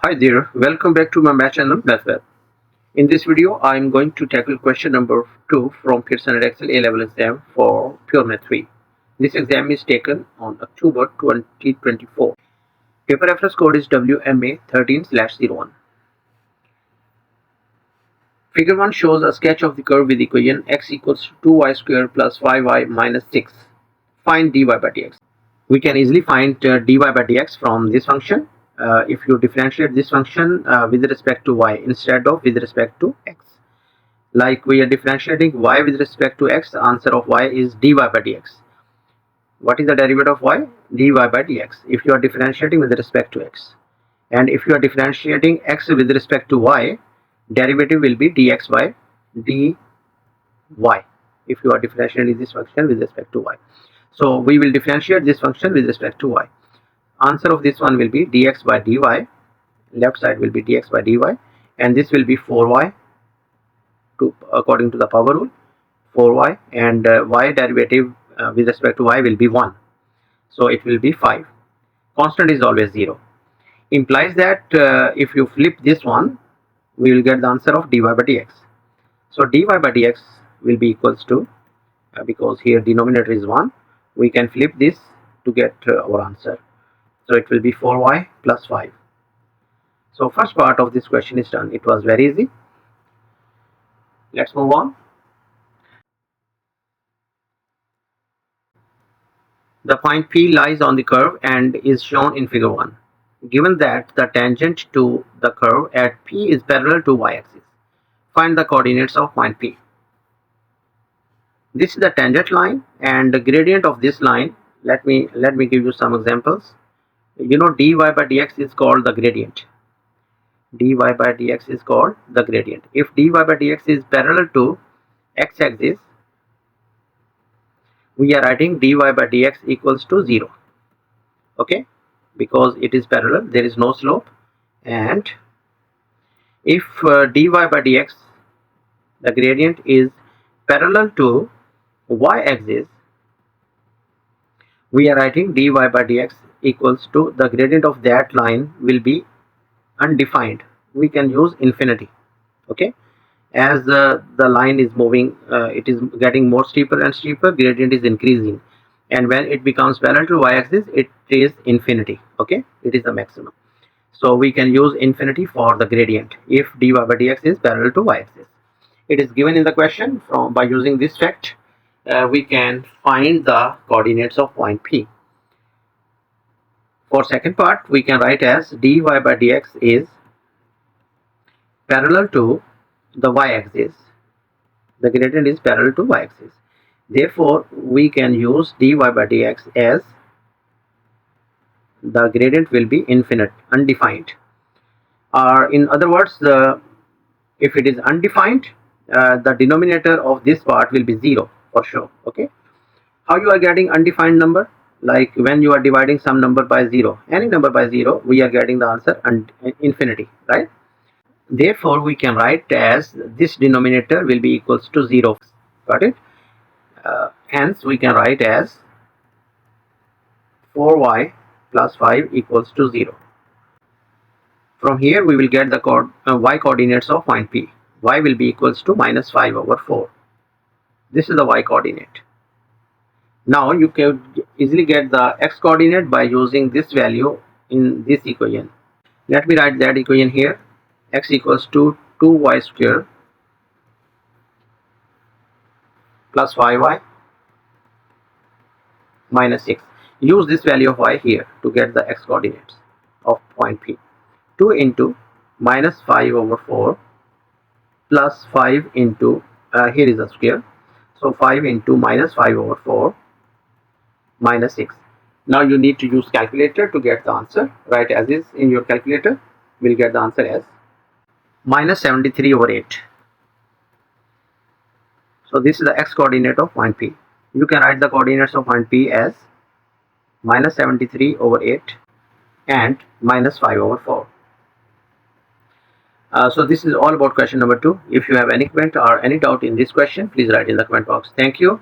Hi there, welcome back to my math channel MathWeb. In this video, I am going to tackle question number 2 from Pearson Edexcel A-level exam for Pure Math 3. This exam is taken on October 2024. Paper reference code is WMA 13/01. Figure 1 shows a sketch of the curve with equation x equals 2y squared plus 5y minus 6. Find dy by dx. We can easily find dy by dx from this function. If you differentiate this function with respect to y instead of with respect to x. Like we are differentiating y with respect to x, the answer of y is dy by dx. What is the derivative of y? Dy by dx. If you are differentiating with respect to x. And if you are differentiating x with respect to y, derivative will be dx by dy. If you are differentiating this function with respect to y. So we will differentiate this function with respect to y. Answer of this one will be dx by dy. Left side will be dx by dy, and this will be 4y according to the power rule, 4y, and y derivative with respect to y will be 1, so it will be 5. Constant is always 0. Implies that if you flip this one, we will get the answer of dy by dx. So dy by dx will be equals to, because here denominator is 1, we can flip this to get our answer. So it will be 4y plus 5. So first part of this question is done. It was very easy. Let's move on. The point P lies on the curve and is shown in figure 1. Given that the tangent to the curve at P is parallel to y-axis, find the coordinates of point P. This is the tangent line and the gradient of this line. Let me give you some examples. You know, dy by dx is called the gradient. Dy by dx is called the gradient. If dy by dx is parallel to x-axis, we are writing dy by dx equals to 0. Okay, because it is parallel, there is no slope. And if dy by dx, the gradient, is parallel to y-axis, we are writing dy by dx equals to the gradient of that line will be undefined. We can use infinity. Okay, as the line is moving, it is getting more steeper and steeper, gradient is increasing, and when it becomes parallel to y-axis, it is infinity. Okay, it is the maximum. So we can use infinity for the gradient if dy by dx is parallel to y-axis. It is given in the question. By using this fact, we can find the coordinates of point P. For second part, we can write as dy by dx is parallel to the y-axis. The gradient is parallel to y-axis. Therefore, we can use dy by dx as the gradient will be infinite, undefined. Or in other words, if it is undefined, the denominator of this part will be 0 for sure. Okay, how you are getting undefined number? Like when you are dividing some number by 0, any number by 0, we are getting the answer infinity, right? Therefore, we can write as this denominator will be equals to 0. Got it? Hence, we can write as 4y plus 5 equals to 0. From here, we will get the y coordinates of point P. Y will be equals to minus 5 over 4. This is the y coordinate. Now, you can easily get the x coordinate by using this value in this equation. Let me write that equation here. X equals to 2y squared plus 5y minus 6. Use this value of y here to get the x coordinates of point P. 2 into minus 5 over 4 plus 5 into, here is a square, so 5 into minus 5 over 4 minus 6. Now you need to use calculator to get the answer. Write as is in your calculator. We'll get the answer as minus 73 over 8. So this is the x coordinate of point P. You can write the coordinates of point P as minus 73 over 8 and minus 5 over 4. So this is all about question number 2. If you have any comment or any doubt in this question, please write in the comment box. Thank you.